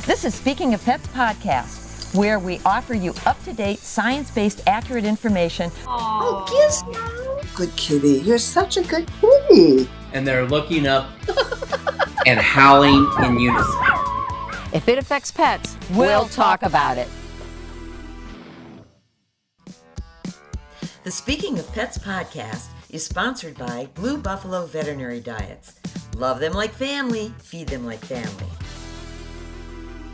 This is Speaking of Pets podcast, where we offer you up-to-date, science-based, accurate information. Oh, Gizmo! Good kitty. You're such a good kitty. And they're looking up and howling in unison. If it affects pets, we'll talk about it. The Speaking of Pets podcast is sponsored by Blue Buffalo Veterinary Diets. Love them like family, feed them like family.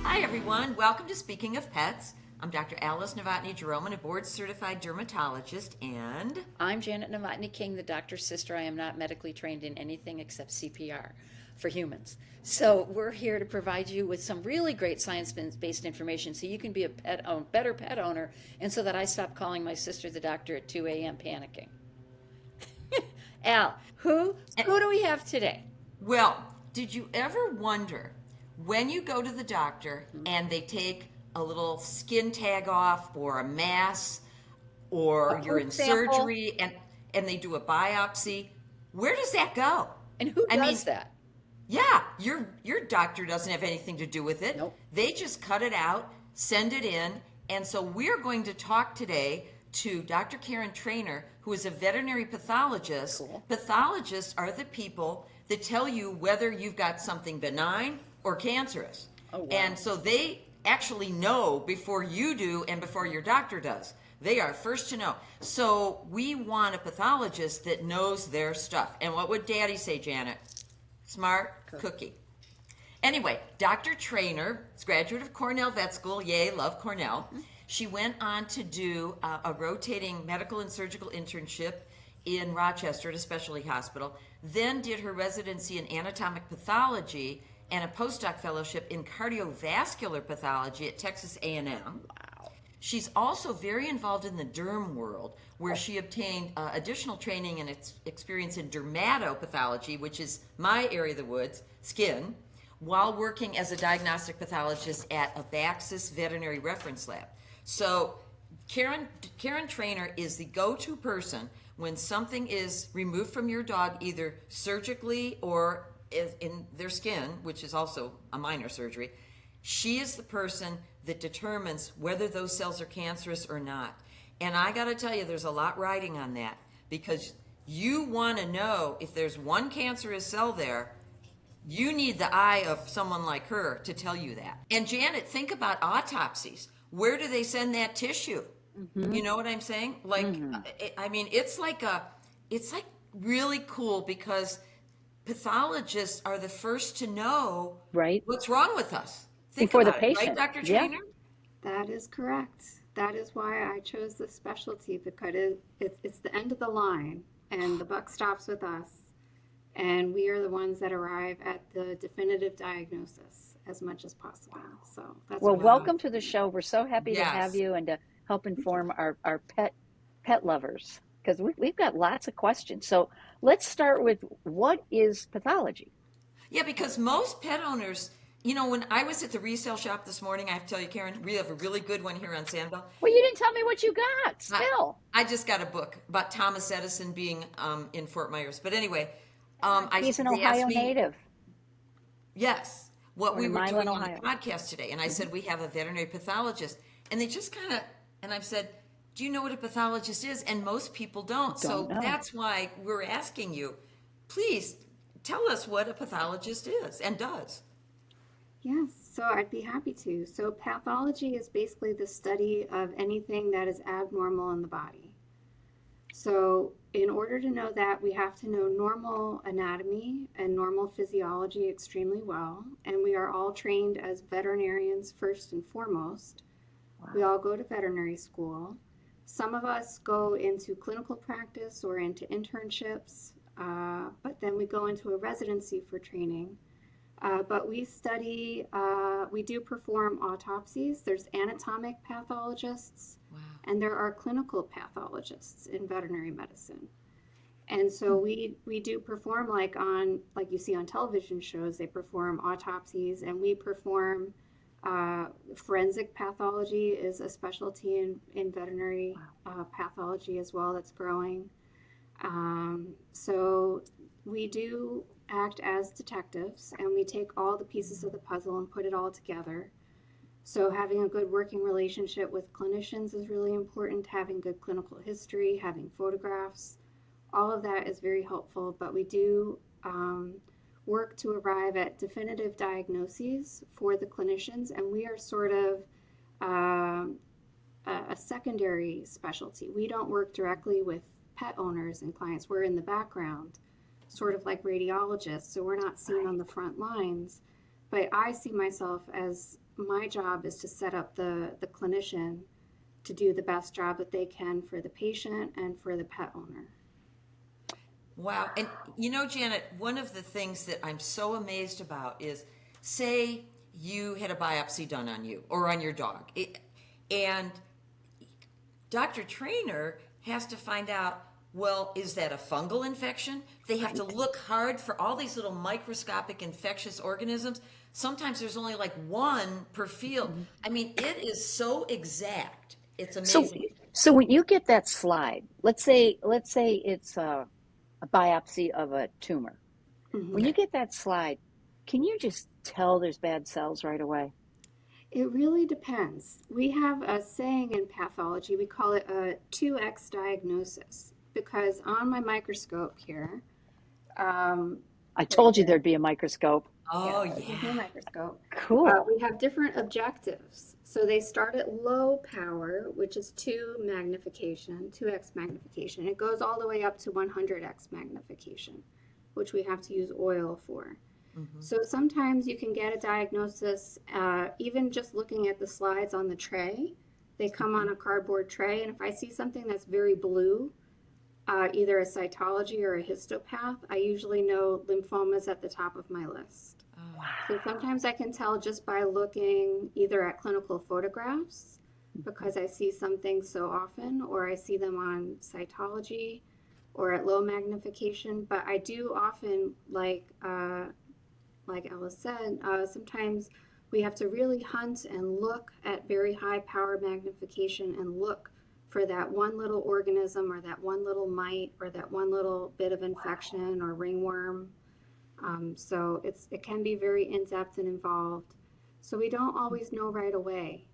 Hi everyone, welcome to Speaking of Pets. I'm Dr. Alice Novotny-Jerome, a board-certified dermatologist, and... I'm Janet Novotny-King, the doctor's sister. I am not medically trained in anything except CPR for humans. So we're here to provide you with some really great science-based information so you can be a better pet owner, and so that I stop calling my sister the doctor at 2 a.m. panicking. Al, who do we have today? Well, did you ever wonder when you go to the doctor and they take a little skin tag off or a mass or you're in surgery and they do a biopsy, where does that go? And who does that? Yeah, your doctor doesn't have anything to do with it. Nope. They just cut it out, send it in, and so we're going to talk today to Dr. Karen Trainor, who is a veterinary pathologist. Cool. Pathologists are the people that tell you whether you've got something benign or cancerous. Oh, wow. And so they actually know before you do and before your doctor does. They are first to know. So we want a pathologist that knows their stuff. And what would Daddy say, Janet? Smart cookie. Anyway, Dr. Trainor is a graduate of Cornell Vet School. Yay, love Cornell. She went on to do a rotating medical and surgical internship in Rochester at a specialty hospital, then did her residency in anatomic pathology and a postdoc fellowship in cardiovascular pathology at Texas A&M. Wow. She's also very involved in the derm world, where she obtained additional training and experience in dermatopathology, which is my area of the woods, skin, while working as a diagnostic pathologist at Abaxis Veterinary Reference Lab. So Karen Trainor is the go-to person when something is removed from your dog, either surgically or in their skin, which is also a minor surgery. She is the person that determines whether those cells are cancerous or not. And I got to tell you, there's a lot riding on that, because you want to know if there's one cancerous cell there. You need the eye of someone like her to tell you that. And Janet, think about autopsies. Where do they send that tissue? Mm-hmm. You know what I'm saying? Like, I mean, it's like really cool, because pathologists are the first to know what's wrong with us. Think before about the patient, right, Dr. Trainor? That is correct. That is why I chose this specialty, because it's the end of the line, and the buck stops with us, and we are the ones that arrive at the definitive diagnosis as much as possible. So that's welcome to the show. We're so happy to have you and to help inform our pet lovers, because we've got lots of questions. So let's start with, what is pathology? Yeah, because most pet owners, you know, when I was at the resale shop this morning, I have to tell you, Karen, we have a really good one here on Sandville. Well, you didn't tell me what you got still. I just got a book about Thomas Edison being in Fort Myers. But anyway, he's an Ohio native. Yes. What we were doing on Ohio. the podcast today. And I said, we have a veterinary pathologist. And they just kind of, and I've said, do you know what a pathologist is? And most people don't know. That's why we're asking you, please tell us what a pathologist is and does. Yes, so I'd be happy to. So pathology is basically the study of anything that is abnormal in the body. So in order to know that, we have to know normal anatomy and normal physiology extremely well. And we are all trained as veterinarians first and foremost. Wow. We all go to veterinary school. Some of us go into clinical practice or into internships, but then we go into a residency for training. But we study, we do perform autopsies. There's anatomic pathologists, and there are clinical pathologists in veterinary medicine. And so we do perform, like you see on television shows, they perform autopsies, and we perform forensic pathology is a specialty in veterinary pathology as well that's growing. So we do act as detectives, and we take all the pieces of the puzzle and put it all together. So having a good working relationship with clinicians is really important, having good clinical history, having photographs, all of that is very helpful, but we do work to arrive at definitive diagnoses for the clinicians, and we are sort of a secondary specialty. We don't work directly with pet owners and clients. We're in the background, sort of like radiologists, so we're not seen on the front lines. But I see myself as my job is to set up the clinician to do the best job that they can for the patient and for the pet owner. Wow. And you know, Janet, one of the things that I'm so amazed about is, say you had a biopsy done on you or on your dog, and Dr. Trainor has to find out, well, is that a fungal infection? They have to look hard for all these little microscopic infectious organisms. Sometimes there's only like one per field. I mean, it is so exact. It's amazing. So when you get that slide, let's say it's a biopsy of a tumor. When you get that slide, can you just tell there's bad cells right away? It really depends. We have a saying in pathology, we call it a 2x diagnosis, because on my microscope here, I told you there'd be a microscope. Oh, there's yeah. a microscope. Cool. We have different objectives. So they start at low power, which is 2x magnification. It goes all the way up to 100x magnification, which we have to use oil for. So sometimes you can get a diagnosis, even just looking at the slides on the tray. They come on a cardboard tray, and if I see something that's very blue, either a cytology or a histopath, I usually know lymphomas at the top of my list. Wow. So sometimes I can tell just by looking either at clinical photographs, because I see something so often, or I see them on cytology or at low magnification. But I do often, like Alice said, sometimes we have to really hunt and look at very high power magnification and look for that one little organism or that one little mite or that one little bit of infection or ringworm. So it can be very in-depth and involved. So we don't always know right away.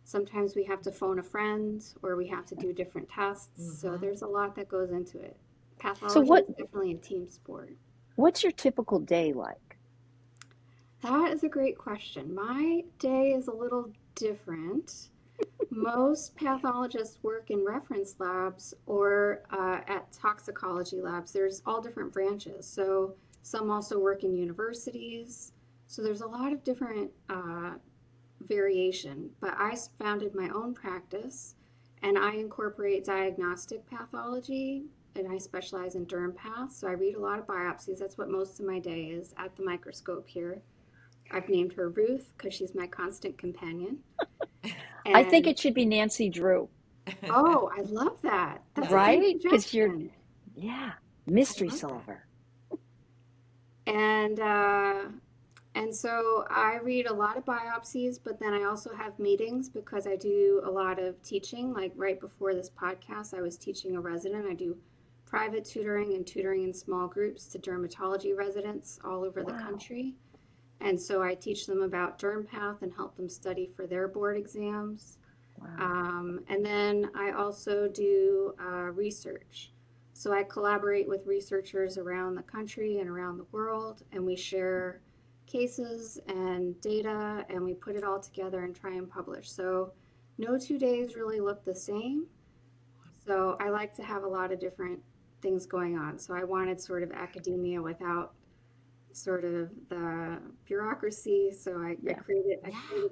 Sometimes we have to phone a friend or we have to do different tests. So there's a lot that goes into it. Pathology is definitely a team sport. What's your typical day like? That is a great question. My day is a little different. Most pathologists work in reference labs or at toxicology labs. There's all different branches. So some also work in universities. So there's a lot of different variation. But I founded my own practice, and I incorporate diagnostic pathology, and I specialize in derm paths. So I read a lot of biopsies. That's what most of my day is at the microscope here. I've named her Ruth because she's my constant companion. I think it should be Nancy Drew. Oh, I love that. That's right? Because you're, mystery solver. And so I read a lot of biopsies, but then I also have meetings because I do a lot of teaching. Like right before this podcast, I was teaching a resident. I do private tutoring and tutoring in small groups to dermatology residents all over the country. And so I teach them about derm path and help them study for their board exams. Wow. And then I also do research. So I collaborate with researchers around the country and around the world, and we share cases and data, and we put it all together and try and publish. So no 2 days really look the same. So I like to have a lot of different things going on. So I wanted sort of academia without sort of the bureaucracy. So I created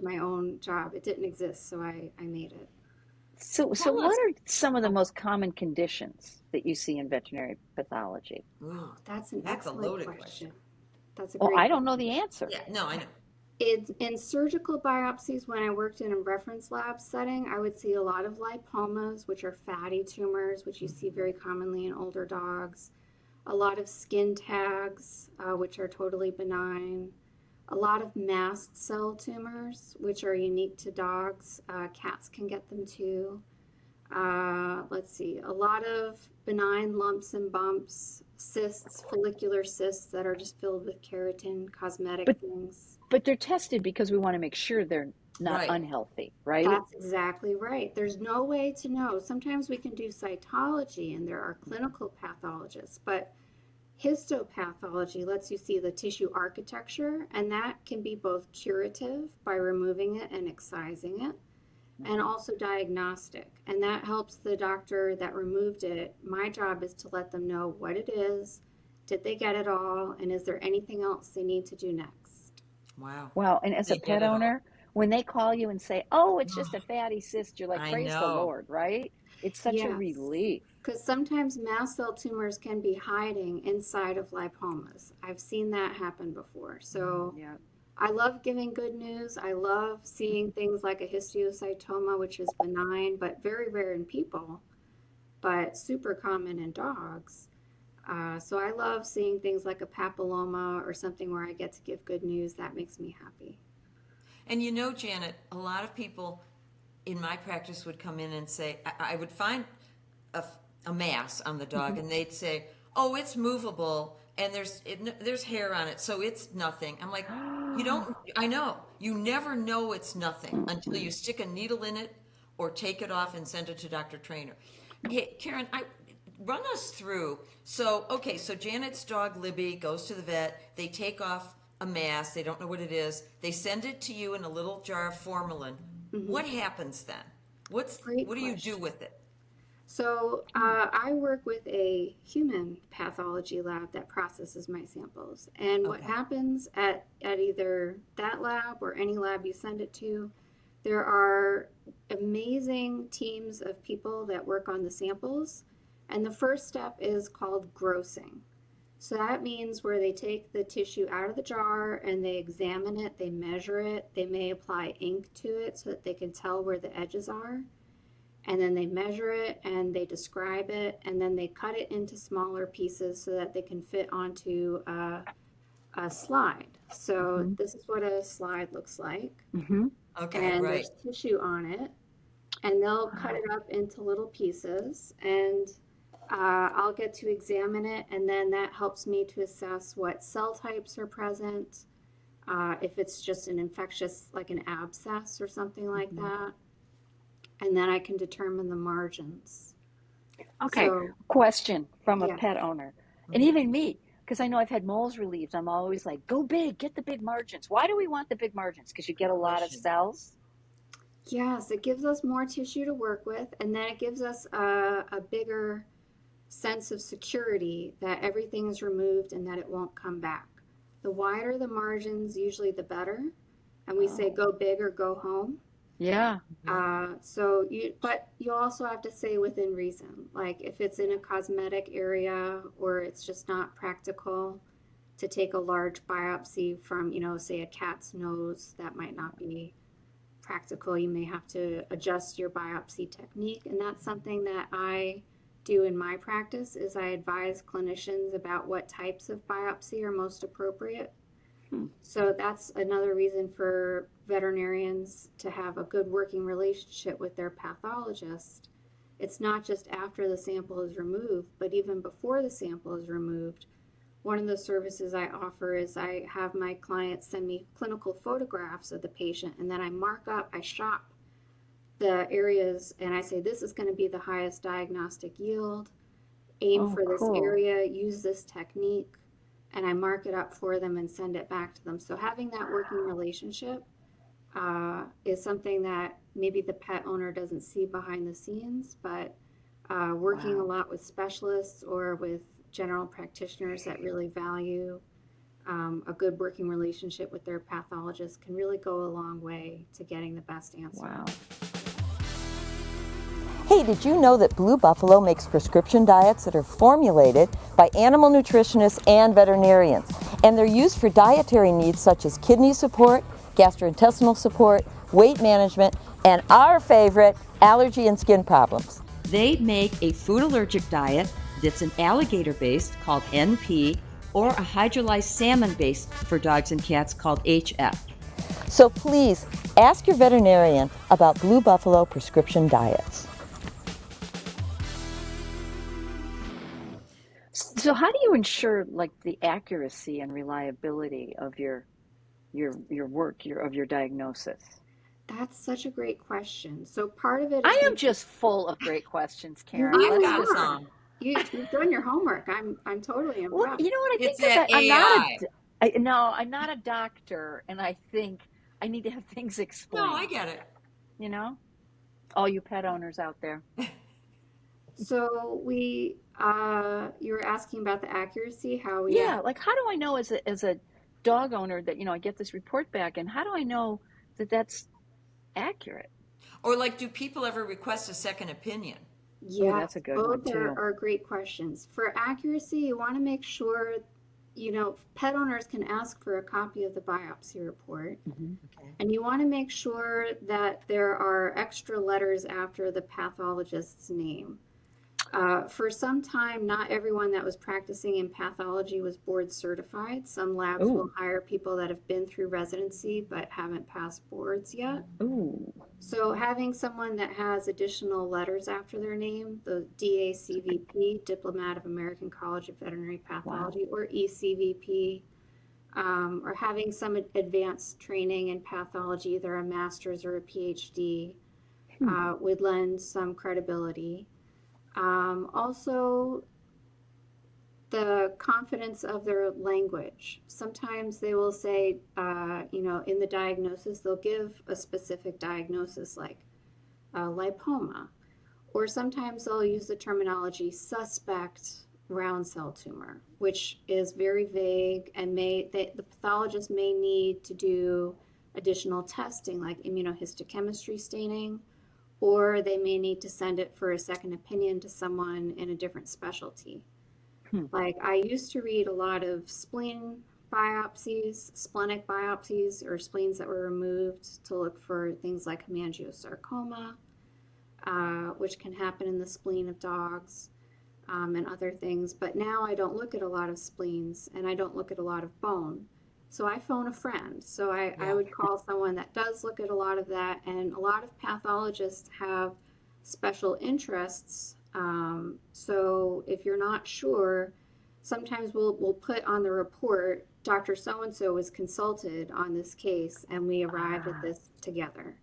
my own job. It didn't exist, so I made it. So what are some of the most common conditions that you see in veterinary pathology? Oh, that's an excellent question. That's a great I don't question. know the answer. Yeah, no, I know. In surgical biopsies, when I worked in a reference lab setting, I would see a lot of lipomas, which are fatty tumors, which you see very commonly in older dogs. A lot of skin tags, which are totally benign. A lot of mast cell tumors, which are unique to dogs. Cats can get them too. Let's see, a lot of benign lumps and bumps, cysts, follicular cysts that are just filled with keratin, cosmetic things. But they're tested because we want to make sure they're not Right. unhealthy, right? That's exactly right. There's no way to know. Sometimes we can do cytology and there are clinical pathologists, but histopathology lets you see the tissue architecture, and that can be both curative by removing it and excising it, and also diagnostic. And that helps the doctor that removed it. My job is to let them know what it is, did they get it all, and is there anything else they need to do next? Wow. Wow. And as a They get pet it all. owner, when they call you and say, oh, it's just a fatty cyst, you're like, I praise the know. Lord, right? It's such a Yes. relief. Because sometimes mast cell tumors can be hiding inside of lipomas. I've seen that happen before. So Yeah. I love giving good news. I love seeing things like a histiocytoma, which is benign but very rare in people, but super common in dogs. So I love seeing things like a papilloma or something where I get to give good news. That makes me happy. And you know, Janet, a lot of people in my practice would come in and say, I would find a, a mass on the dog, and they'd say, "Oh, it's movable, and there's hair on it, so it's nothing." I'm like, "You don't. I know. You never know it's nothing until you stick a needle in it, or take it off and send it to Dr. Trainor." Hey, Karen, run us through. So, okay, so Janet's dog Libby goes to the vet. They take off a mass. They don't know what it is. They send it to you in a little jar of formalin. Mhm. What happens then? Great What do you do question. with it? So I work with a human pathology lab that processes my samples. And what Okay. happens at either that lab or any lab you send it to, there are amazing teams of people that work on the samples. And the first step is called grossing. So that means where they take the tissue out of the jar and they examine it, they measure it, they may apply ink to it so that they can tell where the edges are, and then they measure it and they describe it, and then they cut it into smaller pieces so that they can fit onto a slide. So Mm-hmm. this is what a slide looks like, Mm-hmm. Okay, and right. there's tissue on it, and they'll cut it up into little pieces, and I'll get to examine it, and then that helps me to assess what cell types are present, if it's just an infectious, like an abscess or something like that, and then I can determine the margins. Okay, So, question from a yes, pet owner, and Mhm. even me, because I know I've had moles relieved. I'm always like, go big, get the big margins. Why do we want the big margins? Because you get Good a lot of question. cells. yes, it gives us more tissue to work with, and then it gives us a bigger sense of security that everything is removed and that it won't come back. The wider the margins, usually the better. And we say Oh, go big or go home. yeah. Mhm. But you also have to say within reason. Like if it's in a cosmetic area or it's just not practical to take a large biopsy from, say a cat's nose, that might not be practical. You may have to adjust your biopsy technique, and that's something that I do in my practice is I advise clinicians about what types of biopsy are most appropriate. Hmm. So that's another reason for veterinarians to have a good working relationship with their pathologist. It's not just after the sample is removed, but even before the sample is removed. One of the services I offer is I have my clients send me clinical photographs of the patient, and then I shop the areas, and I say, this is going to be the highest diagnostic yield. Aim Oh, for this cool. area, use this technique, and I mark it up for them and send it back to them. So having that working relationship is something that maybe the pet owner doesn't see behind the scenes, but working a Wow. lot with specialists or with general practitioners that really value a good working relationship with their pathologist can really go a long way to getting the best answer. Wow. Hey, did you know that Blue Buffalo makes prescription diets that are formulated by animal nutritionists and veterinarians? And they're used for dietary needs such as kidney support, gastrointestinal support, weight management, and our favorite, allergy and skin problems. They make a food allergic diet that's an alligator based called NP or a hydrolyzed salmon based for dogs and cats called HF. So please ask your veterinarian about Blue Buffalo prescription diets. So how do you ensure like the accuracy and reliability of your work, of your diagnosis? That's such a great question. So part of it I is am just full of great questions, you Karen. I've really got Let's just, are. some. You've done your homework. I'm totally well, you impressed. know what I It's think is that I'm not AI. no, I'm not a doctor, and I think I need to have things No, I explained, get it. you know? All you pet owners out there. So you were asking about the accuracy, how we, Yeah, like how do I know as a dog owner that, I get this report back, and how do I know that that's accurate? Or like, do people ever request a second opinion? Oh, that's yes, a good one both too. are great questions. For accuracy, you want to make sure, pet owners can ask for a copy of the biopsy report, Hmm. Okay. and you want to make sure that there are extra letters after the pathologist's name. For some time, not everyone that was practicing in pathology was board certified. Some labs will Ooh, hire people that have been through residency but haven't passed boards yet. ooh, So having someone that has additional letters after their name, the DACVP, Diplomat of American College of Veterinary wow. Pathology, or ECVP, or having some advanced training in pathology, either a master's or a PhD, Hmm. would lend some credibility. Also, the confidence of their language. Sometimes they will say, in the diagnosis, they'll give a specific diagnosis like lipoma, or sometimes they'll use the terminology suspect round cell tumor, which is very vague, and the pathologist may need to do additional testing like immunohistochemistry staining, or they may need to send it for a second opinion to someone in a different specialty. Hmm. Like I used to read a lot of spleen biopsies, splenic biopsies, or spleens that were removed to look for things like hemangiosarcoma, which can happen in the spleen of dogs, and other things. But now I don't look at a lot of spleens, and I don't look at a lot of bone. So I phone a friend. So I Yeah. would call someone that does look at a lot of that. And a lot of pathologists have special interests. So if you're not sure, sometimes we'll put on the report, Dr. So and so was consulted on this case, and we arrived at Ah, this together.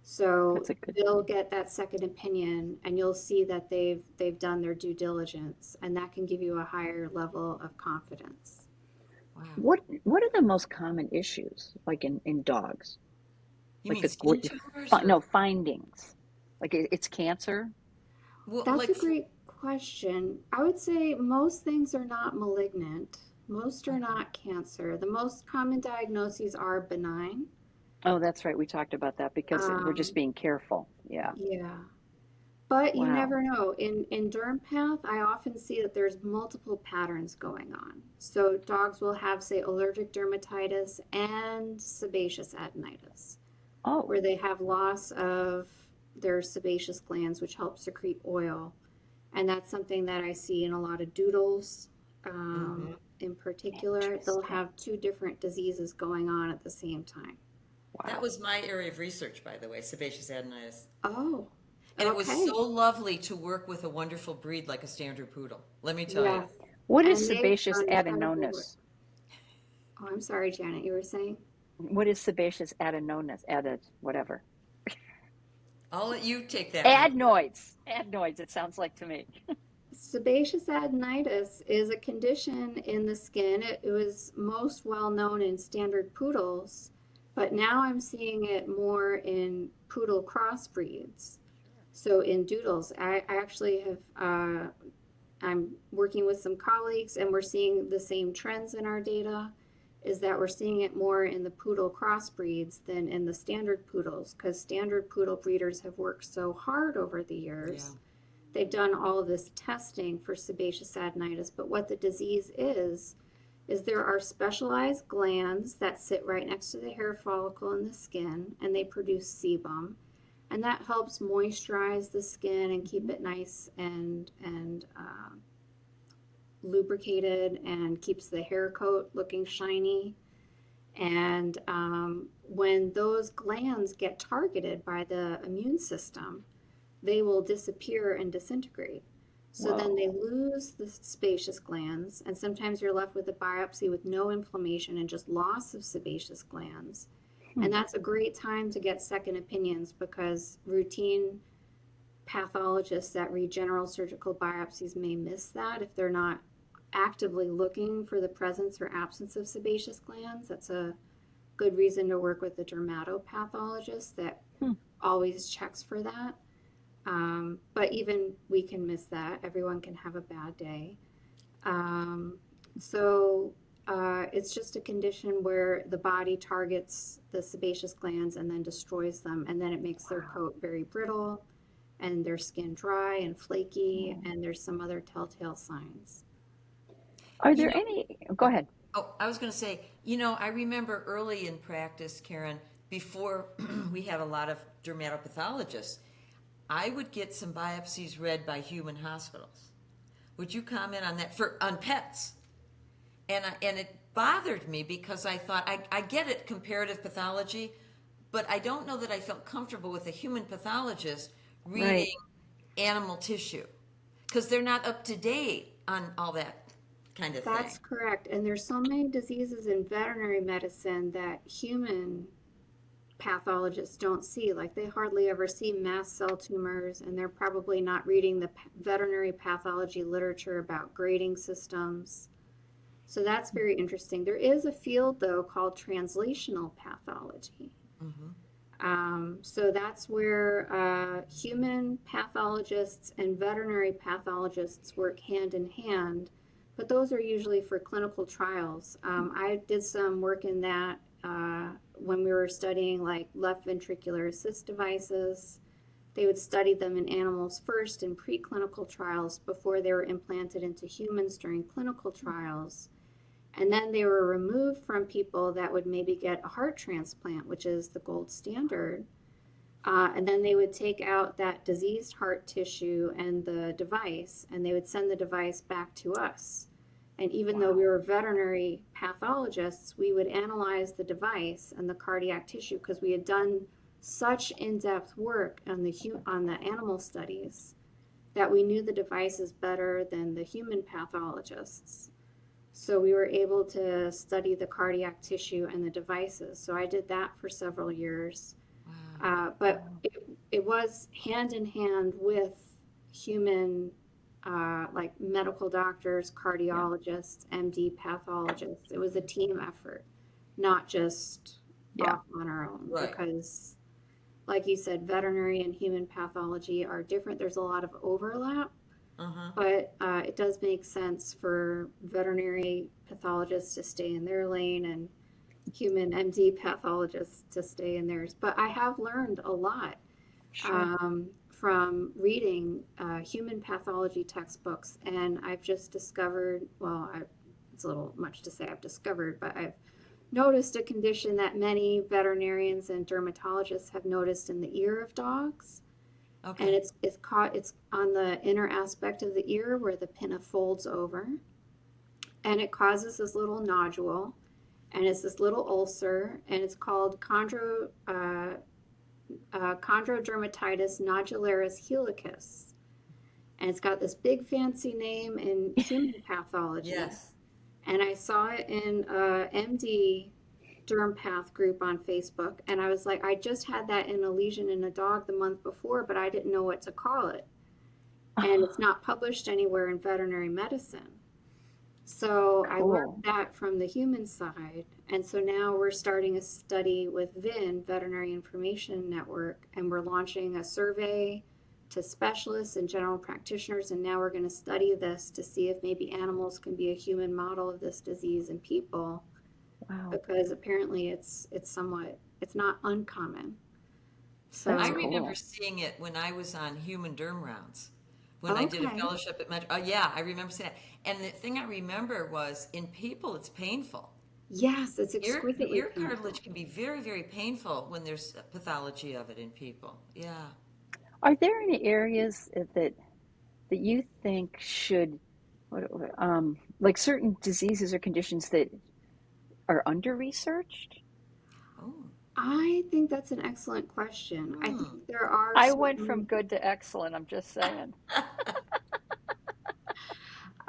So that's a good they'll point. get that second opinion, and you'll see that they've done their due diligence, and that can give you a higher level of confidence. Wow. What are the most common issues like in dogs? You Like mean skin tumors or no findings. Like it's cancer. well, That's like a great question. I would say most things are not malignant. Most are okay. not cancer. The most common diagnoses are benign. Oh, that's right. We talked about that because we're just Um, being careful. Yeah. yeah. But you Wow. never know. In derm path, I often see that there's multiple patterns going on. So dogs will have, say, allergic dermatitis and sebaceous adenitis, Oh. where they have loss of their sebaceous glands, which help secrete oil. And that's something that I see in a lot of doodles. Hmm. In particular, they'll Interesting. have two different diseases going on at the same time. That Wow. was my area of research, by the way, sebaceous adenitis. Oh, And it was okay. so lovely to work with a wonderful breed like a standard poodle. Let me tell you. Yes. What is And they've sebaceous done incredible work. adenosis? Oh, I'm sorry, Janet, you were saying? What is sebaceous adenosis? Whatever. I'll let you take that one. Adenoids. Adenoids, it sounds like to me. Sebaceous adenitis is a condition in the skin. It was most well known in standard poodles, but now I'm seeing it more in poodle crossbreeds. So in doodles, I actually have, I'm working with some colleagues, and we're seeing the same trends in our data, is that we're seeing it more in the poodle crossbreeds than in the standard poodles, because standard poodle breeders have worked so hard over the Yeah. years. They've done all of this testing for sebaceous adenitis, but what the disease is there are specialized glands that sit right next to the hair follicle in the skin, and they produce sebum, and that helps moisturize the skin and keep it nice and lubricated, and keeps the hair coat looking shiny. And when those glands get targeted by the immune system, they will disappear and disintegrate. So then they Whoa. lose the sebaceous glands, and sometimes you're left with a biopsy with no inflammation and just loss of sebaceous glands. And that's a great time to get second opinions because routine pathologists that read general surgical biopsies may miss that if they're not actively looking for the presence or absence of sebaceous glands. That's a good reason to work with a dermatopathologist that always checks for that. But even we can miss that. Everyone can have a bad day. It's just a condition where the body targets the sebaceous glands and then destroys them, and then it makes their coat very brittle and their skin dry and flaky, and there's some other telltale signs. Are there any? Go ahead. Oh, I was going to say, I remember early in practice, Karen, before we had a lot of dermatopathologists, I would get some biopsies read by human hospitals. Would you comment on that on pets? And it bothered me because I thought, I get it, comparative pathology, but I don't know that I felt comfortable with a human pathologist reading animal tissue because they're not up to date on all that kind of thing. That's correct. And there's so many diseases in veterinary medicine that human pathologists don't see. Like they hardly ever see mast cell tumors, and they're probably not reading the veterinary pathology literature about grading systems. So that's very interesting. There is a field, though, called translational pathology. So that's where human pathologists and veterinary pathologists work hand in hand, but those are usually for clinical trials. I did some work in that when we were studying like left ventricular assist devices. They would study them in animals first in preclinical trials before they were implanted into humans during clinical trials. And then they were removed from people that would maybe get a heart transplant, which is the gold standard. And then they would take out that diseased heart tissue and the device, and they would send the device back to us. And even though we were veterinary pathologists, we would analyze the device and the cardiac tissue because we had done such in-depth work on the animal studies that we knew the devices better than the human pathologists. So we were able to study the cardiac tissue and the devices. So I did that for several years. But it was hand in hand with human, like medical doctors, cardiologists, MD pathologists. It was a team effort, not just off on our own. Right. Because, like you said, veterinary and human pathology are different. There's a lot of overlap. But it does make sense for veterinary pathologists to stay in their lane and human MD pathologists to stay in theirs. But I have learned a lot from reading human pathology textbooks, and I've just discovered, it's a little much to say I've discovered, but I've noticed a condition that many veterinarians and dermatologists have noticed in the ear of dogs. Okay. And it's on the inner aspect of the ear where the pinna folds over, and it causes this little nodule, and it's this little ulcer, and it's called chondrodermatitis nodularis helicus, and it's got this big fancy name in human pathology. Yes. And I saw it in MD Derm Path group on Facebook, and I was like, I just had that in a lesion in a dog the month before, but I didn't know what to call it. And it's not published anywhere in veterinary medicine. So I learned that from the human side. And so now we're starting a study with Veterinary Information Network, and we're launching a survey to specialists and general practitioners. And now we're going to study this to see if maybe animals can be a human model of this disease in people. Wow. Because apparently it's not uncommon. So I remember seeing it when I was on human derm rounds. When I did a fellowship at Metro. I remember seeing that. And the thing I remember was in people, it's painful. Yes, it's exquisitely ear painful. cartilage can be very, very painful when there's pathology of it in people. Yeah. Are there any areas that you think should, like certain diseases or conditions that are under-researched? Oh. I think that's an excellent question. I think there are. I went from good to excellent. I'm just saying.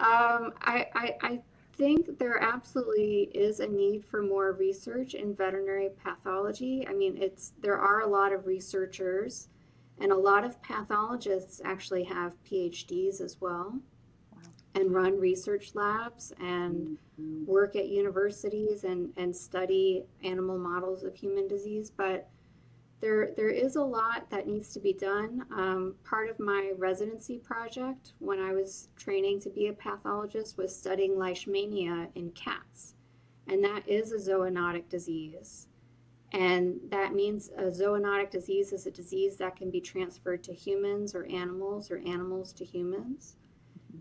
I think there absolutely is a need for more research in veterinary pathology. I mean, there are a lot of researchers, and a lot of pathologists actually have PhDs as well and run research labs and work at universities and study animal models of human disease. But there is a lot that needs to be done. Part of my residency project when I was training to be a pathologist was studying leishmania in cats. And that is a zoonotic disease. And that means a zoonotic disease is a disease that can be transferred to humans or animals to humans.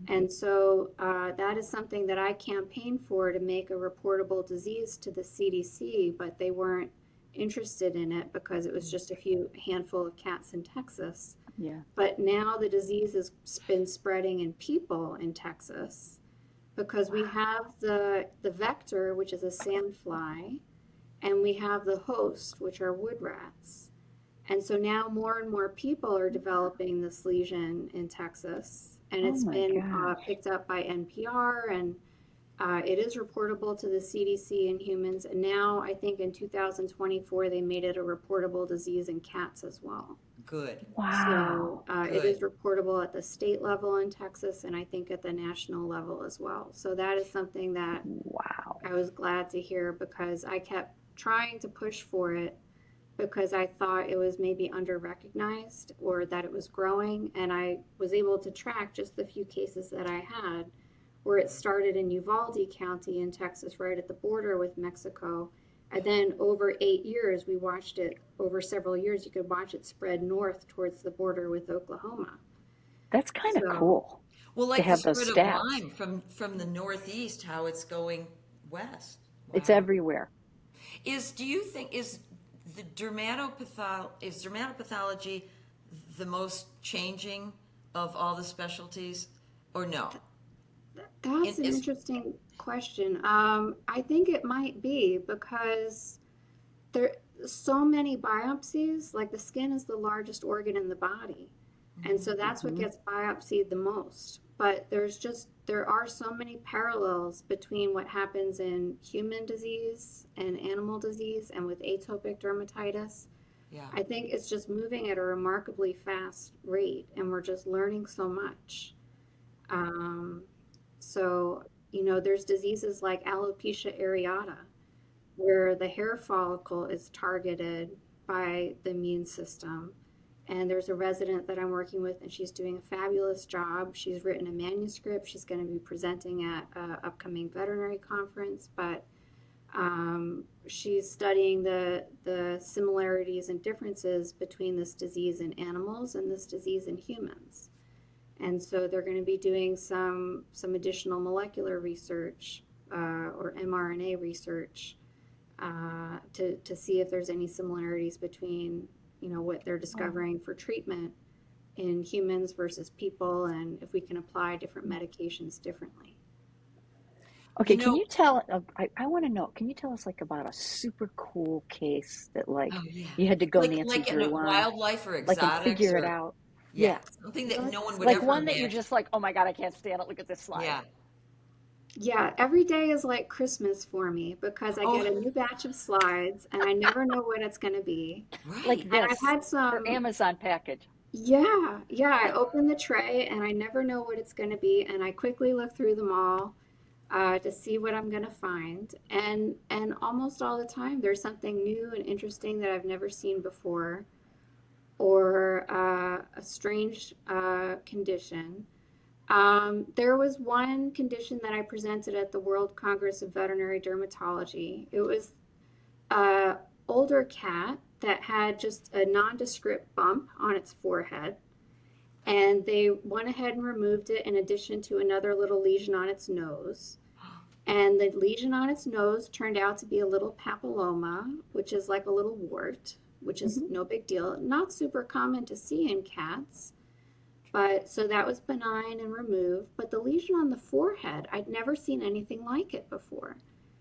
And so that is something that I campaigned for, to make a reportable disease to the CDC, but they weren't interested in it because it was just a handful of cats in Texas. Yeah. But now the disease has been spreading in people in Texas because we have the vector, which is a sandfly, and we have the host, which are wood rats. And so now more and more people are developing this lesion in Texas, and it's been picked up by NPR, and it is reportable to the CDC in humans. And now I think in 2024, they made it a reportable disease in cats as well. Good. Wow. So it is reportable at the state level in Texas, and I think at the national level as well. So that is something that I was glad to hear, because I kept trying to push for it because I thought it was maybe under-recognized or that it was growing. And I was able to track just the few cases that I had where it started in Uvalde County in Texas, right at the border with Mexico. And then over 8 years, we watched it, over several years, you could watch it spread north towards the border with Oklahoma. That's kind of cool. Well, like to have the those spread stats. of Lyme from the Northeast, how it's going west. Wow. It's everywhere. Do you think, is dermatopathology the most changing of all the specialties, or no? That's an interesting question. I think it might be, because there so many biopsies. Like, the skin is the largest organ in the body, and so that's what gets biopsied the most. But there are so many parallels between what happens in human disease and animal disease and with atopic dermatitis. Yeah. I think it's just moving at a remarkably fast rate, and we're just learning so much. So, there's diseases like alopecia areata, where the hair follicle is targeted by the immune system. And there's a resident that I'm working with, and she's doing a fabulous job. She's written a manuscript. She's going to be presenting at an upcoming veterinary conference, but she's studying the similarities and differences between this disease in animals and this disease in humans. And so they're going to be doing some additional molecular research or mRNA research to see if there's any similarities between what they're discovering for treatment in humans versus people, and if we can apply different medications differently. Okay, can you tell, I want to know, can you tell us about a super cool case that you had to go Nancy Drew on? Wildlife or exotics, and figure it out. Yeah, something that no one would ever one that imagine. you're just like, oh my God, I can't stand it. Look at this slide. Yeah, every day is like Christmas for me, because I get a new batch of slides and I never know what it's going to be. Right. Like this, and I've had some Amazon package. Yeah, I open the tray and I never know what it's going to be, and I quickly look through them all to see what I'm going to find. And almost all the time, there's something new and interesting that I've never seen before, or a strange condition. There was one condition that I presented at the World Congress of Veterinary Dermatology. It was an older cat that had just a nondescript bump on its forehead, and they went ahead and removed it in addition to another little lesion on its nose. And the lesion on its nose turned out to be a little papilloma, which is like a little wart, which is no big deal. Not super common to see in cats. But so that was benign and removed. But the lesion on the forehead, I'd never seen anything like it before.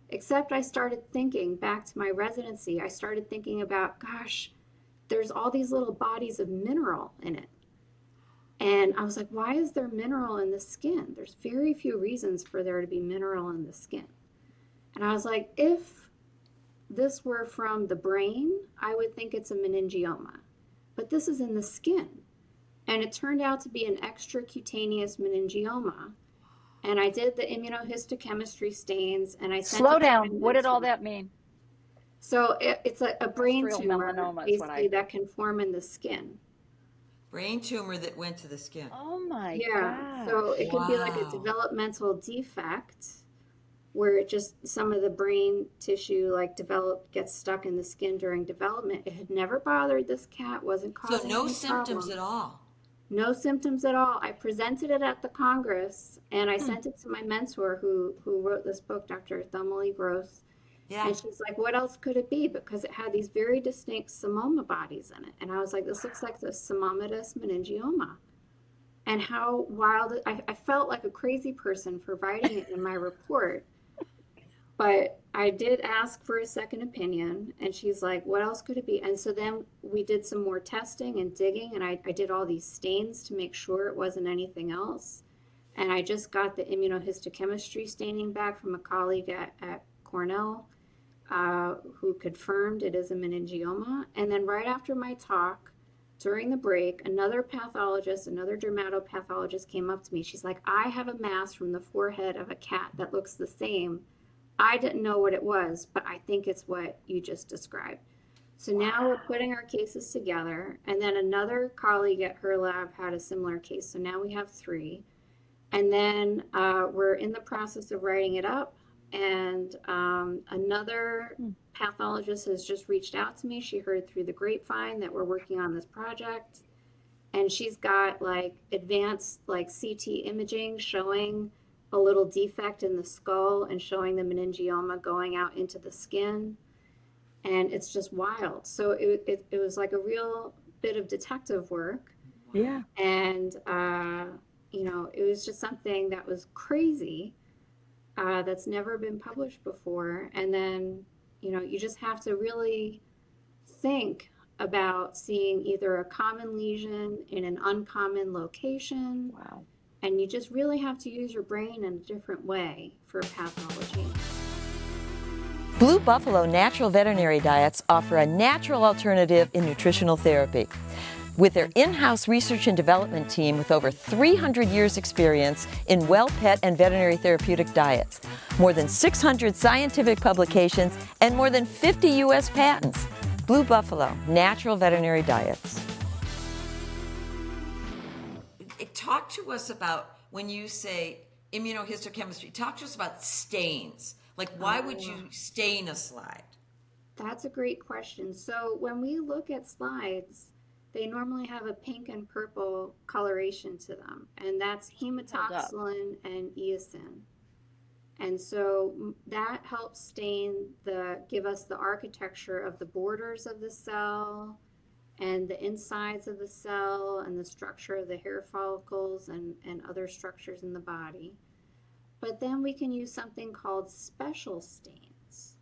Except I started thinking back to my residency. I started thinking about, gosh, there's all these little bodies of mineral in it. And I was like, why is there mineral in the skin? There's very few reasons for there to be mineral in the skin. And I was like, if this were from the brain, I would think it's a meningioma. But this is in the skin. And it turned out to be an extracutaneous meningioma. And I did the immunohistochemistry stains, and I sent Slow it to my down. What did all mentor. that mean? So it's a brain Industrial tumor, melanoma is what I basically, that can form in the skin. Brain tumor that went to the skin. Oh my Yeah, gosh. so it can be like a Wow. developmental defect where it just some of the brain tissue gets stuck in the skin during development. It had never bothered this cat, wasn't So causing no any symptoms problems. at all. No symptoms at all. I presented it at the Congress, and I Hmm. sent it to my mentor who wrote this book, Dr. Thumley Gross. Yeah. And she's like, what else could it be? Because it had these very distinct psammoma bodies in it. And I was like, this looks like the psammomatous meningioma. And how wild, I felt like a crazy person for writing it in my report. But I did ask for a second opinion, and she's like, what else could it be? And so then we did some more testing and digging, and I did all these stains to make sure it wasn't anything else. And I just got the immunohistochemistry staining back from a colleague at Cornell, who confirmed it is a meningioma. And then right after my talk, during the break, another pathologist, another dermatopathologist came up to me. She's like, I have a mass from the forehead of a cat that looks the same. I didn't know what it was, but I think it's what you just described. So now we're putting our cases together. And then another colleague at her lab had a similar case. So now we have 3. And then we're in the process of writing it up. And another pathologist has just reached out to me. She heard through the grapevine that we're working on this project. And she's got like advanced like CT imaging showing a little defect in the skull and showing the meningioma going out into the skin. And it's just wild. So it was like a real bit of detective work. Yeah. And, it was just something that was crazy, that's never been published before. And then, you just have to really think about seeing either a common lesion in an uncommon location. Wow. And you just really have to use your brain in a different way for pathology. Blue Buffalo Natural Veterinary Diets offer a natural alternative in nutritional therapy. With their in-house research and development team with over 300 years experience in well, pet, and veterinary therapeutic diets, more than 600 scientific publications, and more than 50 U.S. patents. Blue Buffalo Natural Veterinary Diets. Talk to us about when you say immunohistochemistry, talk to us about stains. Like, why would you stain a slide? That's a great question. So when we look at slides, they normally have a pink and purple coloration to them, and that's hematoxylin and eosin. And so that helps give us the architecture of the borders of the cell and the insides of the cell and the structure of the hair follicles and other structures in the body. But then we can use something called special stains.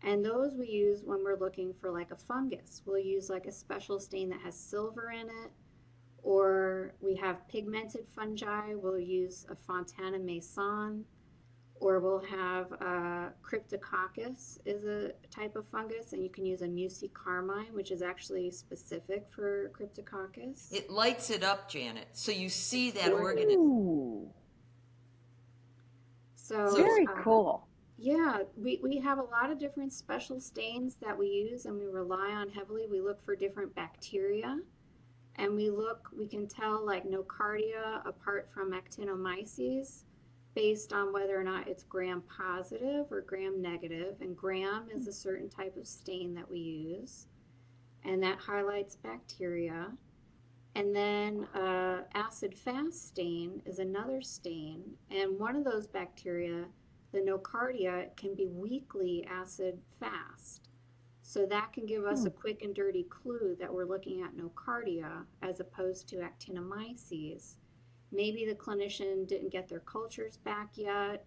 And those we use when we're looking for like a fungus. We'll use like a special stain that has silver in it, or we have pigmented fungi. We'll use a Fontana Mason, or we'll have Cryptococcus is a type of fungus, and you can use a mucicarmine, which is actually specific for Cryptococcus. It lights it up, Janet, so you see that organism. Ooh. So very cool. Yeah, we have a lot of different special stains that we use, and we rely on heavily. We look for different bacteria, and we can tell like nocardia apart from actinomyces based on whether or not it's gram positive or gram negative. And gram is a certain type of stain that we use, and that highlights bacteria. And then acid fast stain is another stain, and one of those bacteria, the nocardia, can be weakly acid fast. So that can give us a quick and dirty clue that we're looking at nocardia as opposed to actinomyces. Maybe the clinician didn't get their cultures back yet,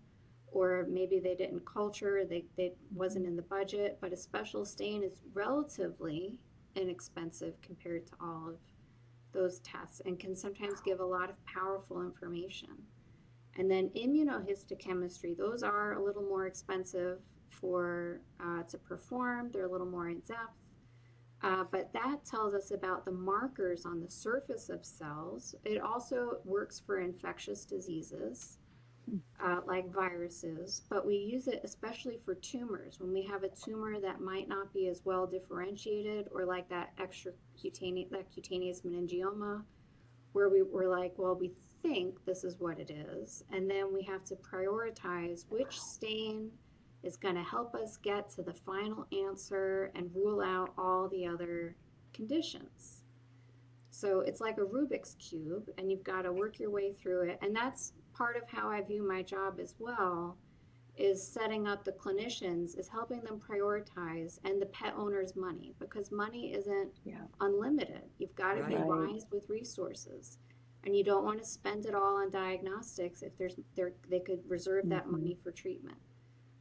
or maybe they didn't culture, they wasn't in the budget, but a special stain is relatively inexpensive compared to all of those tests and can sometimes give a lot of powerful information. And then immunohistochemistry, those are a little more expensive for to perform. They're a little more in depth. But that tells us about the markers on the surface of cells. It also works for infectious diseases, like viruses, but we use it especially for tumors. When we have a tumor that might not be as well differentiated, or like that cutaneous meningioma, where we're like, well, we think this is what it is, and then we have to prioritize which stain is going to help us get to the final answer and rule out all the other conditions. So it's like a Rubik's Cube, and you've got to work your way through it. And that's part of how I view my job as well, is setting up the clinicians, is helping them prioritize, and the pet owner's money, because money isn't unlimited. You've got to be wise with resources. And you don't want to spend it all on diagnostics if they could reserve that money for treatment.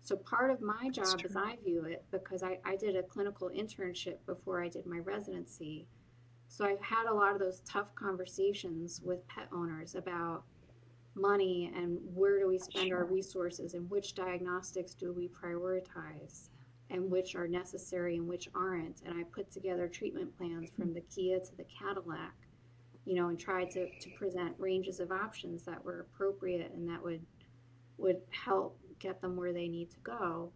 So part of my job, as I view it, because I did a clinical internship before I did my residency, so I've had a lot of those tough conversations with pet owners about money and where do we spend our resources and which diagnostics do we prioritize and which are necessary and which aren't. And I put together treatment plans from the Kia to the Cadillac, you know, and tried to present ranges of options that were appropriate and that would help get them where they need to go.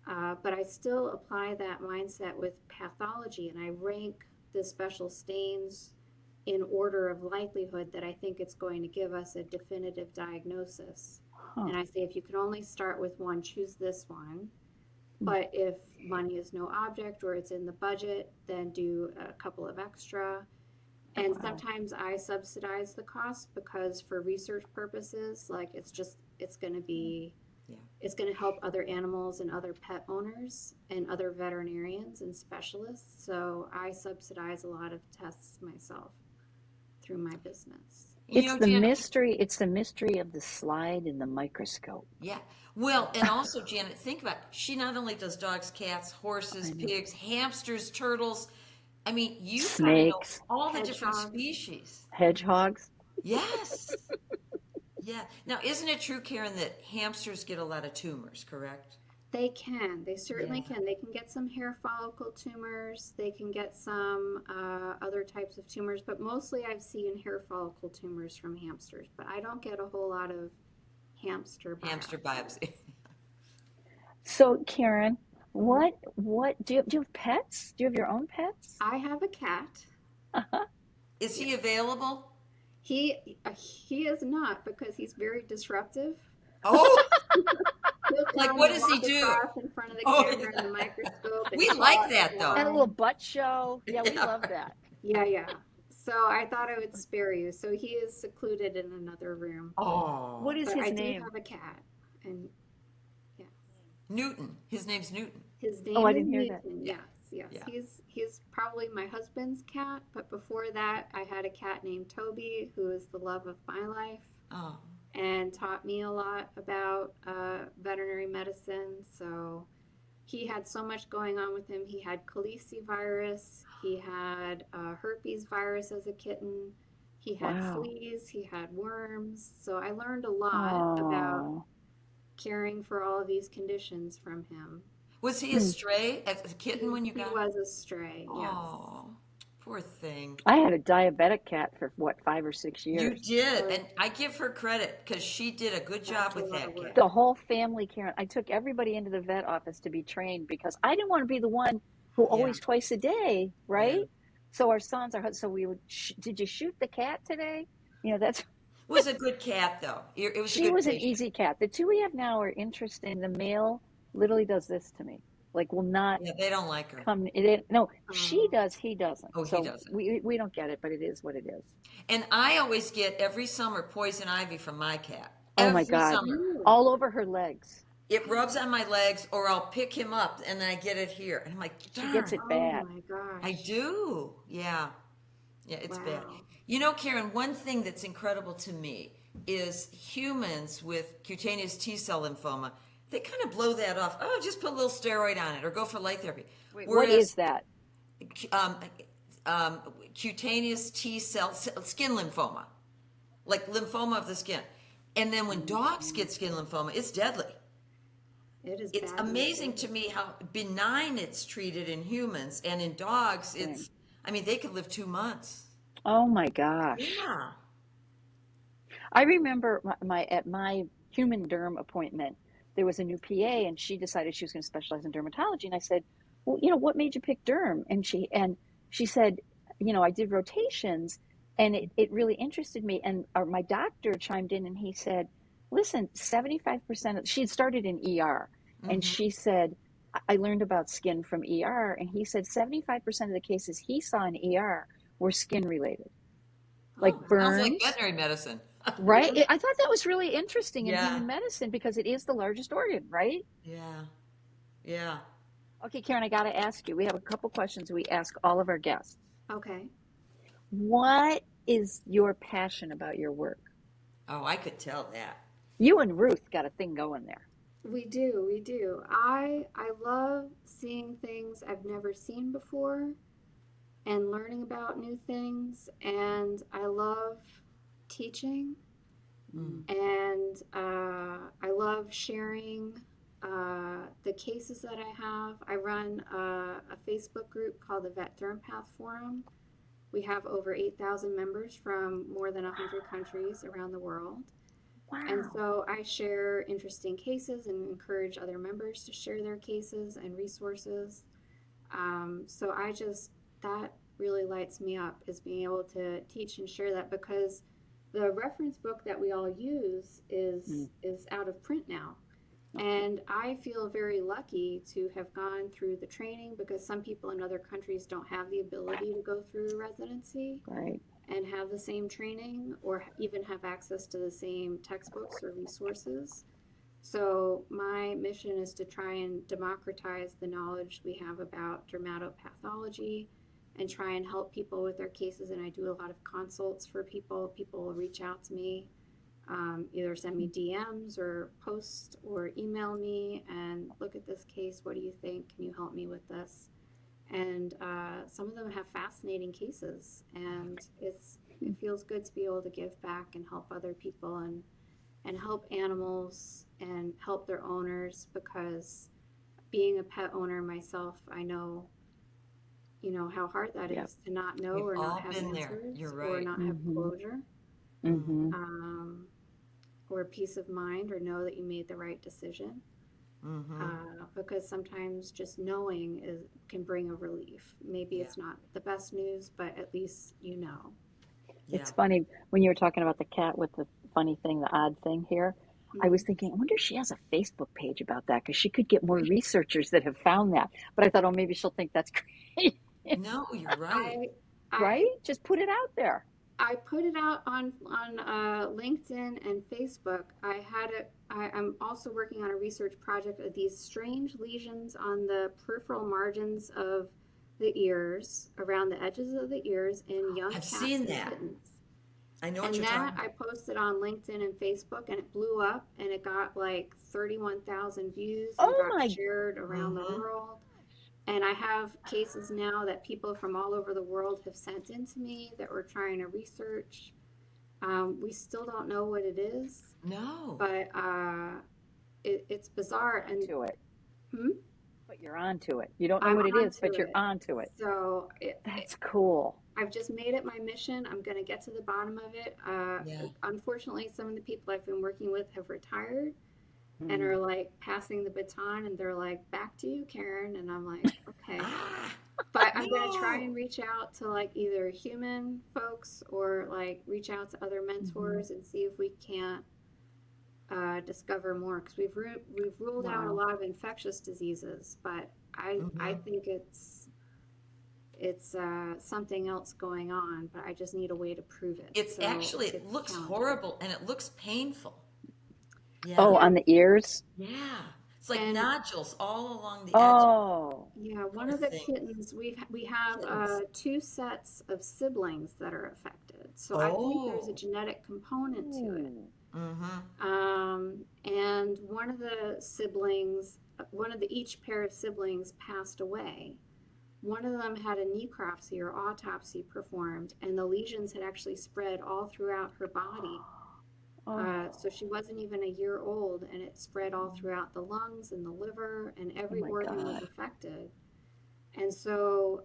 But I still apply that mindset with pathology, and I rank the special stains in order of likelihood that I think it's going to give us a definitive diagnosis. And I say, if you can only start with one, choose this one. But if money is no object or it's in the budget, then do a couple of extra. And sometimes I subsidize the cost, because for research purposes, like it's going to be, it's going to help other animals and other pet owners and other veterinarians and specialists. So I subsidize a lot of tests myself through my business. It's the mystery. It's the mystery of the slide in the microscope. Yeah. Well, and also, Janet, think about it. She not only does dogs, cats, horses, pigs, hamsters, turtles. I mean, you snakes, know all the different species. Hedgehogs. Yes. Yeah. Now, isn't it true, Karen, that hamsters get a lot of tumors, correct? They can. They certainly can. They can get some hair follicle tumors. They can get some other types of tumors, but mostly I've seen hair follicle tumors from hamsters, but I don't get a whole lot of hamster biopsy. So, Karen, what do you have pets? Do you have your own pets? I have a cat. Is he available? He is not, because he's very disruptive. Oh, like what does he do? In front of the camera and the microscope. We like that though. And a little butt show. Yeah, we love that. Yeah. So I thought I would spare you. So he is secluded in another room. Oh, what is his name? I do have a cat, and Newton. His name's Newton. His name I is didn't hear Newton. that. Yes. Yeah. He's probably my husband's cat, but before that, I had a cat named Toby, who is the love of my life. Oh. And taught me a lot about veterinary medicine. So he had so much going on with him. He had calicivirus. He had herpes virus as a kitten. He had fleas. He had worms. So I learned a lot about caring for all of these conditions from him. Was he a stray as a kitten when you got him? He was a stray, yes. Oh, poor thing. I had a diabetic cat for 5 or 6 years. You did, and I give her credit because she did a good job with that cat. The whole family, Karen. I took everybody into the vet office to be trained because I didn't want to be the one who always twice a day, right? Yeah. So our sons are. So we would. Did you shoot the cat today? You know that's. It was a good cat though. It was. She was an easy cat. The two we have now are interesting. The male literally does this to me. Like will not. Yeah, they don't like her. She does. He doesn't. Oh, so he doesn't. We don't get it, but it is what it is. And I always get every summer poison ivy from my cat. Oh my God! Summer. All over her legs. It rubs on my legs, or I'll pick him up and then I get it here, and I'm like, darn. She gets it bad. Oh my gosh! I do. Yeah, it's bad. You know, Karen, one thing that's incredible to me is humans with cutaneous T-cell lymphoma. They kind of blow that off. Oh, just put a little steroid on it or go for light therapy. Wait, what is that? cutaneous T cell skin lymphoma, like lymphoma of the skin. And then when dogs get skin lymphoma, it's deadly. It is It's bad news. amazing to me how benign it's treated in humans, and in dogs, it's, I mean, they could live 2 months. Oh my gosh. Yeah. I remember at my human derm appointment, there was a new PA and she decided she was going to specialize in dermatology. And I said, well, what made you pick derm? And she said, I did rotations and it really interested me. And my doctor chimed in and he said, listen, 75% she had started in ER. And she said, I learned about skin from ER. And he said 75% of the cases he saw in ER were skin related, like Sounds like burns. veterinary medicine. Right? I thought that was really interesting in Yeah. human medicine because it is the largest organ, right? Yeah. Yeah. Okay, Karen, I got to ask you. We have a couple questions we ask all of our guests. Okay. What is your passion about your work? Oh, I could tell that. You and Ruth got a thing going there. We do, we do. I love seeing things I've never seen before and learning about new things, and I love teaching, and I love sharing the cases that I have. I run a Facebook group called the Vet Derm Path Forum. We have over 8,000 members from more than 100 countries around the world. Wow. And so I share interesting cases and encourage other members to share their cases and resources. So that really lights me up, is being able to teach and share that, because the reference book that we all use is out of print now. And I feel very lucky to have gone through the training, because some people in other countries don't have the ability to go through residency. Right. And have the same training or even have access to the same textbooks or resources. So my mission is to try and democratize the knowledge we have about dermatopathology and try and help people with their cases. And I do a lot of consults for people. People will reach out to me, either send me DMs or post or email me and look at this case. What do you think? Can you help me with this? And some of them have fascinating cases, and it feels good to be able to give back and help other people and help animals and help their owners, because being a pet owner myself, I know, how hard that is to not know We've or all not have been there. answers You're or right. not have closure, or peace of mind, or know that you made the right decision. Because sometimes just knowing can bring a relief. Maybe it's not the best news, but at least you know. It's funny when you were talking about the cat with the funny thing, the odd thing here. I was thinking, I wonder if she has a Facebook page about that, because she could get more researchers that have found that. But I thought, oh, maybe she'll think that's great. No, you're right. Right? Just put it out there. I put it out on LinkedIn and Facebook. I'm also working on a research project of these strange lesions on the peripheral margins of the ears, around the edges of the ears, in young cats and kittens. I know what And you're that talking about. I posted on LinkedIn and Facebook, and it blew up, and it got like 31,000 views and got shared around the world. And I have cases now that people from all over the world have sent in to me that we're trying to research. We still don't know what it is. No. But it's bizarre. And to it. Hmm? But you're onto it. You don't know what it is, but you're onto it. So that's cool. I've just made it my mission. I'm going to get to the bottom of it. Unfortunately, some of the people I've been working with have retired and are like passing the baton, and they're like, back to you, Karen. And I'm like, okay. But I'm going to try and reach out to like either human folks or like reach out to other mentors and see if we can't discover more, because we've ruled out a lot of infectious diseases, but I think it's something else going on, but I just need a way to prove it. It's actually, it looks horrible and it looks painful. Yeah. Oh, on the ears? Yeah. It's like nodules all along the edge. Oh. Yeah, one of the kittens, we have 2 sets of siblings that are affected. So I think there's a genetic component to it. And one of each pair of siblings passed away one of them had a necropsy or autopsy performed, and the lesions had actually spread all throughout her body. So she wasn't even a year old, and it spread all throughout the lungs and the liver, and every my organ was God. affected. And so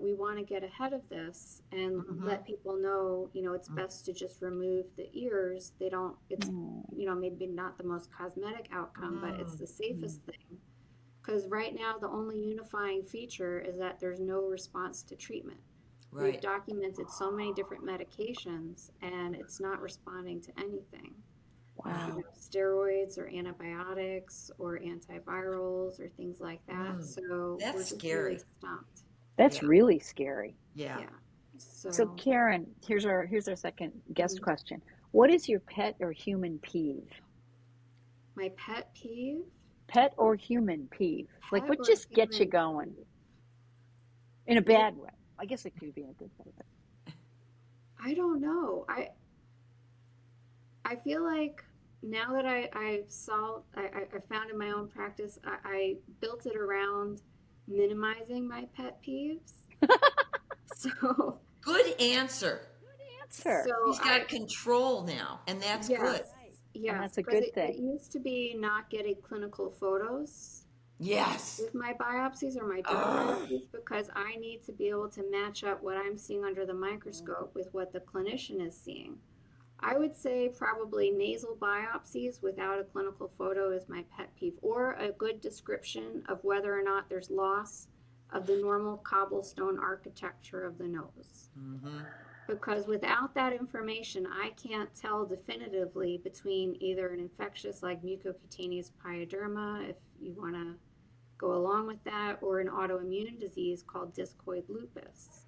we want to get ahead of this and let people know, it's best to just remove the ears. It's, maybe not the most cosmetic outcome, but it's the safest thing. Because right now, the only unifying feature is that there's no response to treatment. We've Right. documented so many different medications, and it's not responding to anything. Wow. Steroids or antibiotics or antivirals or things like that. So That's we're just scary. really stumped. That's Yeah. really scary. Yeah. Yeah. So So Karen, here's our second guest question. What is your pet or human peeve? my pet peeve, Pet or human peeve? Like pet what or just gets you human going peeve? in a bad way? I guess it could be in a good way. But I don't know. I feel like now that I found in my own practice, I built it around minimizing my pet peeves. So Good answer. answer. He's got control now, and that's yes, good. And yes, that's a because good it thing. used to be not getting clinical photos Yes. with my biopsies or my derm biopsies because I need to be able to match up what I'm seeing under the microscope with what the clinician is seeing. I would say probably nasal biopsies without a clinical photo is my pet peeve, or a good description of whether or not there's loss of the normal cobblestone architecture of the nose. Because without that information, I can't tell definitively between either an infectious like mucocutaneous pyoderma, if you want to go along with that, or an autoimmune disease called discoid lupus.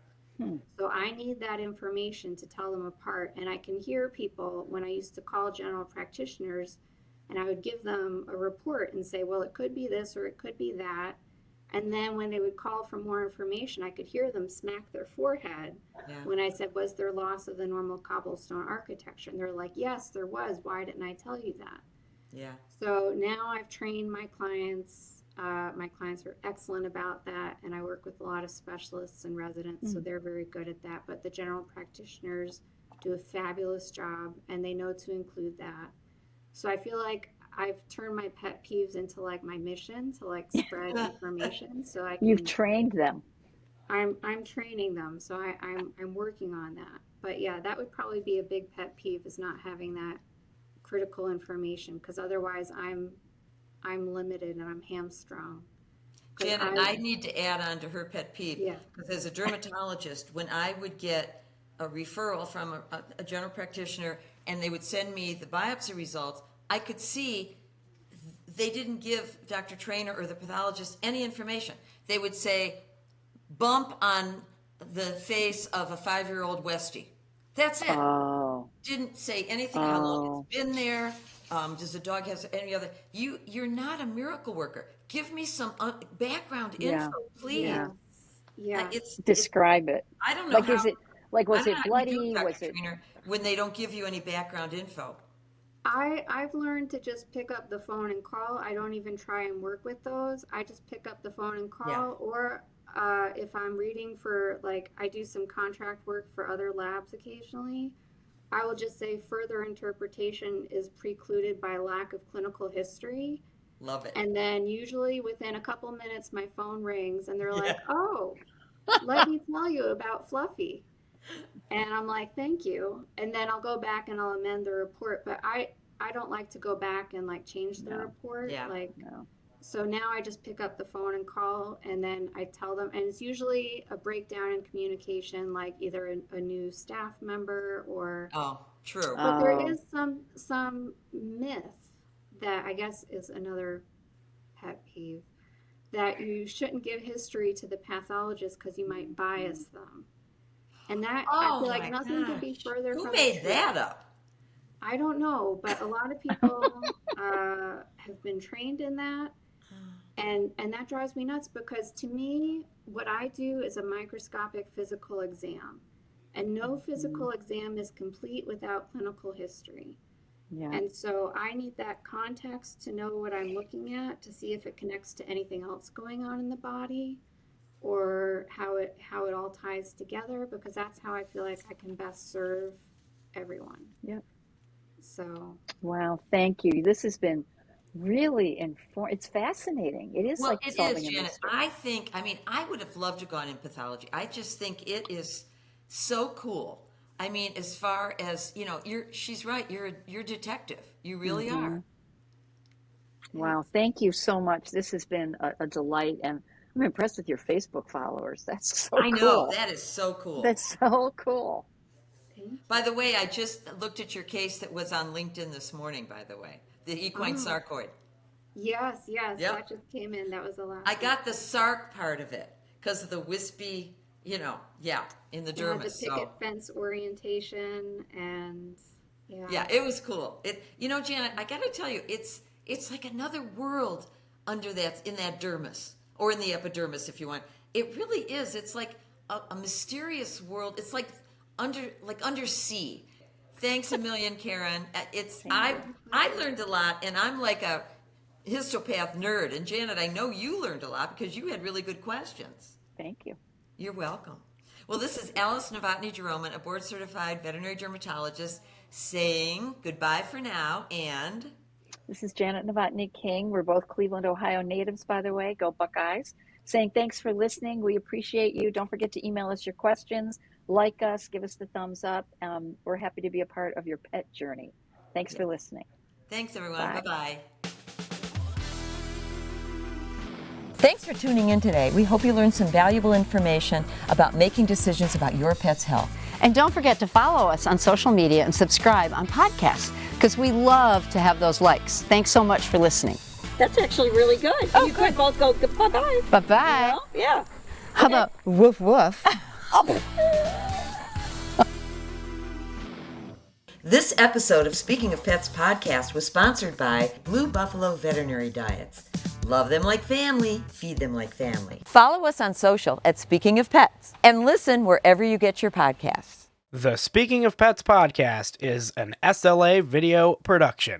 So I need that information to tell them apart. And I can hear people when I used to call general practitioners and I would give them a report and say, well, it could be this or it could be that. And then when they would call for more information, I could hear them smack their forehead when I said, was there loss of the normal cobblestone architecture? And they're like, yes, there was. Why didn't I tell you that? Yeah. So now I've trained my clients. My clients are excellent about that, and I work with a lot of specialists and residents, so they're very good at that. But the general practitioners do a fabulous job, and they know to include that. So I feel like I've turned my pet peeves into like my mission to like spread information, so I You've can. trained them. I'm training them, so I'm working on that. But yeah, that would probably be a big pet peeve is not having that critical information, because otherwise I'm limited and I'm hamstrung. Janet, I need to add on to her pet peeve. Yeah. Because as a dermatologist, when I would get a referral from a general practitioner and they would send me the biopsy results, I could see they didn't give Dr. Trainor or the pathologist any information. They would say, bump on the face of a 5-year-old Westie. That's it. Oh. Didn't say anything how long it's been there. Does the dog have any other? You're not a miracle worker. Give me some background info, please. Yeah. Yeah. Describe it. I don't know Like, how. is it like, was I don't it know how bloody? you do, Dr. Was it? Trainor, when they don't give you any background info? I've learned to just pick up the phone and call. I don't even try and work with those. I just pick up the phone and call. Yeah. Or if I'm reading for, like, I do some contract work for other labs occasionally, I will just say further interpretation is precluded by lack of clinical history. Love it. And then usually within a couple minutes, my phone rings and they're like, oh, let me tell you about Fluffy. And I'm like, thank you. And then I'll go back and I'll amend the report. But I don't like to go back and like change the report. Yeah. Like, No. so now I just pick up the phone and call, and then I tell them, and it's usually a breakdown in communication, like either a new staff member or. Oh, true. But there is some myth that I guess is another pet peeve, that you shouldn't give history to the pathologist because you might bias them. And that, I feel like nothing could be further Who from made the truth. that up? I don't know, but a lot of people have been trained in that. And that drives me nuts because to me, what I do is a microscopic physical exam. And no physical exam is complete without clinical history. Yeah. And so I need that context to know what I'm looking at to see if it connects to anything else going on in the body. or how it all ties together, because that's how I feel like I can best serve everyone. Yep. So Wow, thank you. This has been really it's fascinating. It is Well, like it is, solving a Janet. mystery. I mean, I would have loved to have gone in pathology. I just think it is so cool. I mean, as far as, she's right. You're a detective. You really Mm-hmm. are. Wow, thank you so much. This has been a delight, and I'm impressed with your Facebook followers. That's so I know. cool. That is so cool. That's so cool. thank you. By the way, I just looked at your case that was on LinkedIn this morning, by the way. The equine Oh. sarcoid. Yes, Yep. that just came in. That was the last I one. got the sarc part of it because of the wispy, in the Yeah, the dermis. picket So fence orientation, and yeah, it was cool. Janet, I got to tell you, it's like another world in that dermis or in the epidermis, if you want. It really is. It's like a mysterious world. It's like undersea. Thanks a million, Karen. I learned a lot, and I'm like a histopath nerd. And Janet, I know you learned a lot because you had really good questions. Thank you. You're welcome. Well, this is Alice Novotny-Jeroman, a board-certified veterinary dermatologist, saying goodbye for now, and This is Janet Novotny King. We're both Cleveland, Ohio natives, by the way. Go Buckeyes. Saying thanks for listening. We appreciate you. Don't forget to email us your questions, like us, give us the thumbs up. We're happy to be a part of your pet journey. Thanks for listening. thanks, everyone. Bye. Bye-bye. Thanks for tuning in today. We hope you learned some valuable information about making decisions about your pet's health. And don't forget to follow us on social media and subscribe on podcasts, because we love to have those likes. Thanks so much for listening. That's actually really good. You could both go bye-bye. Bye-bye. Yeah. How about woof woof? This episode of Speaking of Pets podcast was sponsored by Blue Buffalo Veterinary Diets. Love them like family, feed them like family. Follow us on social at Speaking of Pets and listen wherever you get your podcasts. The Speaking of Pets podcast is an SLA video production.